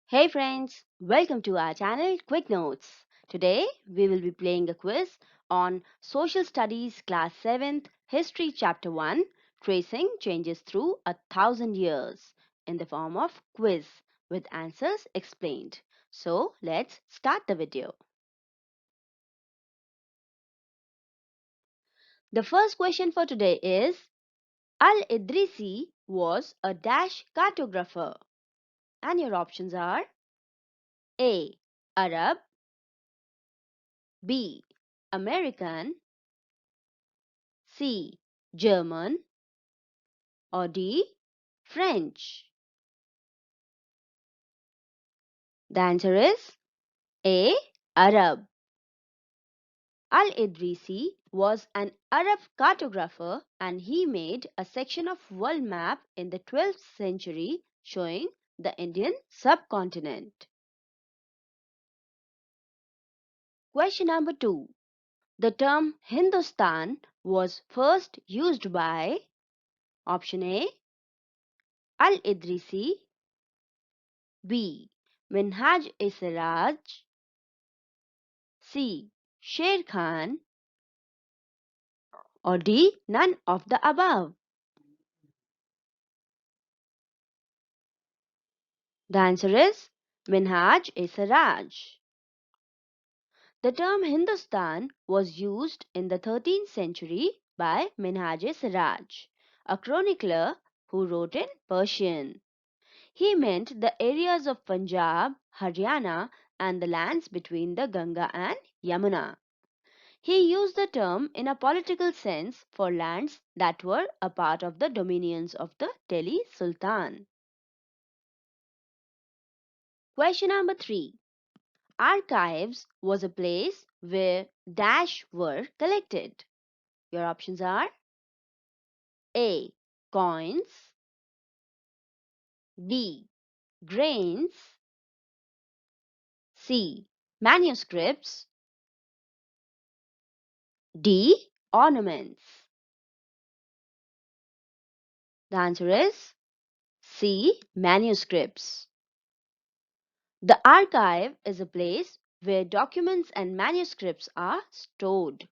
Hey friends, welcome to our channel Quick Notes. Today we will be playing a quiz on Social Studies Class 7th History Chapter 1 Tracing Changes Through 1,000 Years in the form of quiz with answers explained. So let's start the video. The first question for today is Al-Idrisi was a dash cartographer and your options are A. Arab, B. American, C. German or D. French? The answer is A. Arab. Al-Idrisi was an Arab cartographer and he made a section of world map in the 12th century showing the Indian subcontinent. Question number 2. The term Hindustan was first used by option A. Al-Idrisi, B. Minhaj-e-Siraj, C. Sher Khan or D. None of the above. The answer is Minhaj-e-Siraj. The term Hindustan was used in the 13th century by Minhaj-e-Siraj, a chronicler who wrote in Persian. He meant the areas of Punjab, Haryana and the lands between the Ganga and Yamuna. He used the term in a political sense for lands that were a part of the dominions of the Delhi Sultan. Question number 3. Archives was a place where dash were collected. Your options are A. Coins, B. Grains, C. Manuscripts, D. Ornaments. The answer is C. Manuscripts. The archive is a place where documents and manuscripts are stored.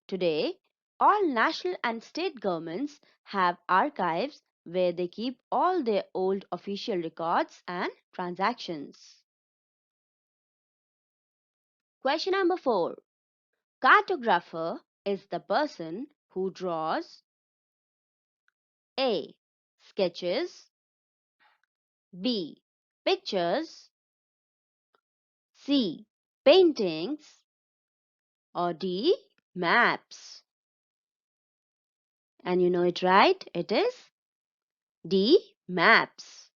Today, all national and state governments have archives where they keep all their old official records and transactions. Question number 4. Cartographer is the person who draws A. Sketches, B. Pictures, C. Paintings or D. Maps. And you know it right, it is D. Maps.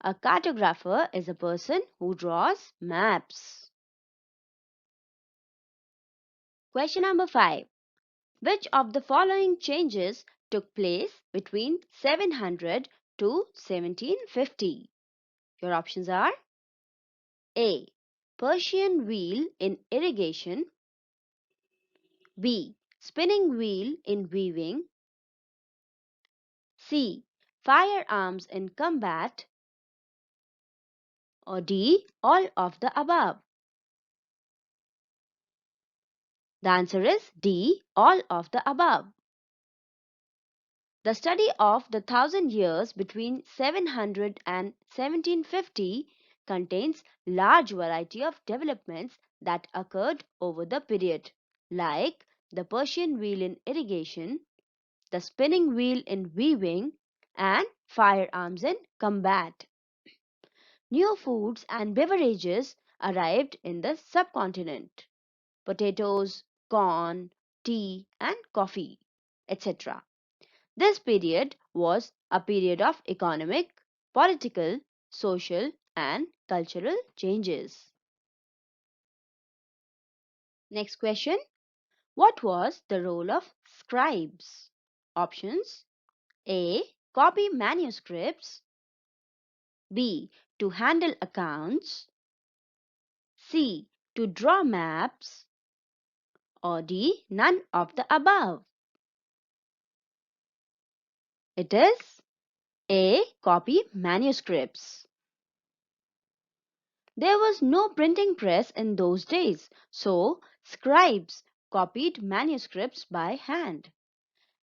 A cartographer is a person who draws maps. Question number 5. Which of the following changes took place between 700 to 1750? Your options are A. Persian wheel in irrigation, B. Spinning wheel in weaving, C. Firearms in combat or D. All of the above. The answer is D. All of the above. The study of the 1,000 years between 700 and 1750 contains large variety of developments that occurred over the period, like the Persian wheel in irrigation, the spinning wheel in weaving, and firearms in combat. New foods and beverages arrived in the subcontinent: potatoes, corn, tea, and coffee, etc. This period was a period of economic, political, social, and cultural changes. Next question. What was the role of scribes? Options A. Copy manuscripts, B. To handle accounts, C. To draw maps, or D. None of the above. It is A. Copy manuscripts. There was no printing press in those days, so scribes copied manuscripts by hand.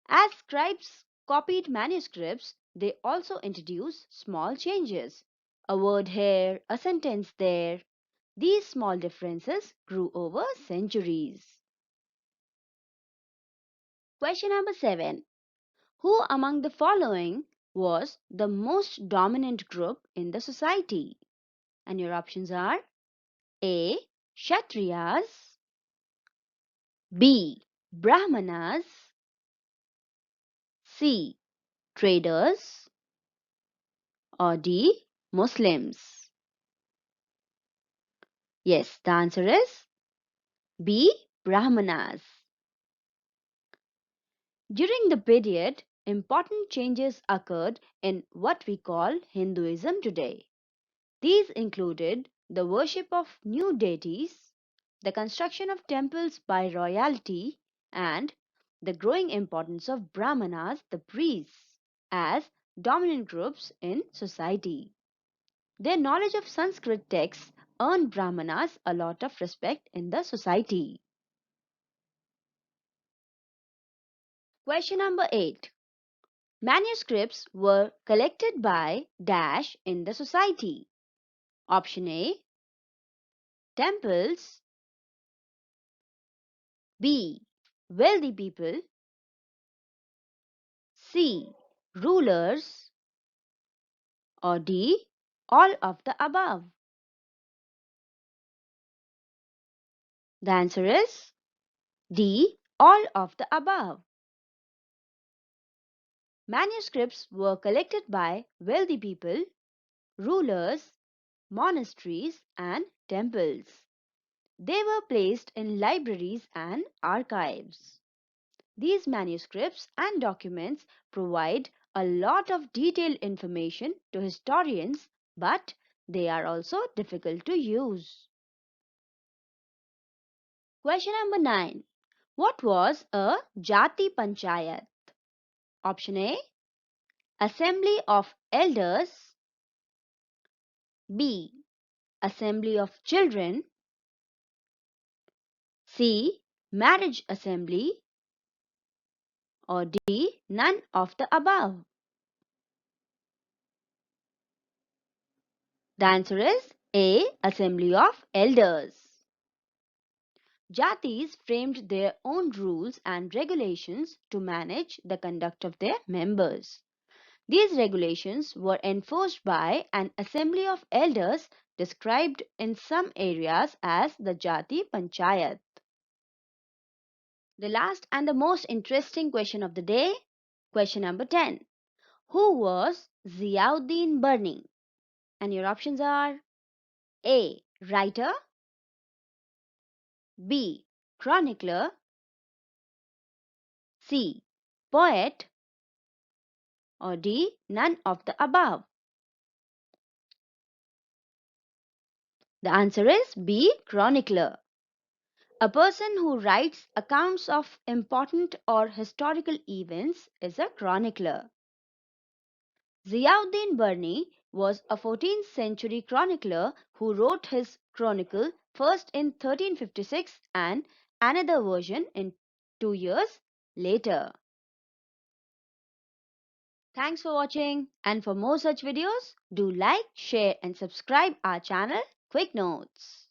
As scribes copied manuscripts, they also introduced small changes. A word here, a sentence there. These small differences grew over centuries. Question number 7. Who among the following was the most dominant group in the society? And your options are A. Kshatriyas, B. Brahmanas, C. Traders, or D. Muslims. Yes, the answer is B. Brahmanas. During the period, important changes occurred in what we call Hinduism today. These included the worship of new deities, the construction of temples by royalty, and the growing importance of Brahmanas, the priests, as dominant groups in society. Their knowledge of Sanskrit texts earned Brahmanas a lot of respect in the society. Question number 8. Manuscripts were collected by dash in the society. Option A. Temples, B. Wealthy people, C. Rulers, or D. All of the above. The answer is D. All of the above. Manuscripts were collected by wealthy people, rulers, monasteries, and temples. They were placed in libraries and archives. These manuscripts and documents provide a lot of detailed information to historians, but they are also difficult to use. Question number 9. What was a Jati Panchayat? Option A. Assembly of Elders, B. Assembly of Children, C. Marriage Assembly, or D. None of the above. The answer is A. Assembly of Elders. Jatis framed their own rules and regulations to manage the conduct of their members. These regulations were enforced by an assembly of elders described in some areas as the Jati Panchayat. The last and the most interesting question of the day, question number 10. Who was Ziyauddin Barani? And your options are A. Writer, B. Chronicler, C. Poet, or D. None of the above. The answer is B. Chronicler. A person who writes accounts of important or historical events is a chronicler. Ziyauddin Barani was a 14th century chronicler who wrote his chronicle first in 1356 and another version in 2 years later. Thanks for watching, and for more such videos, do like, share and subscribe our channel Quick Notes.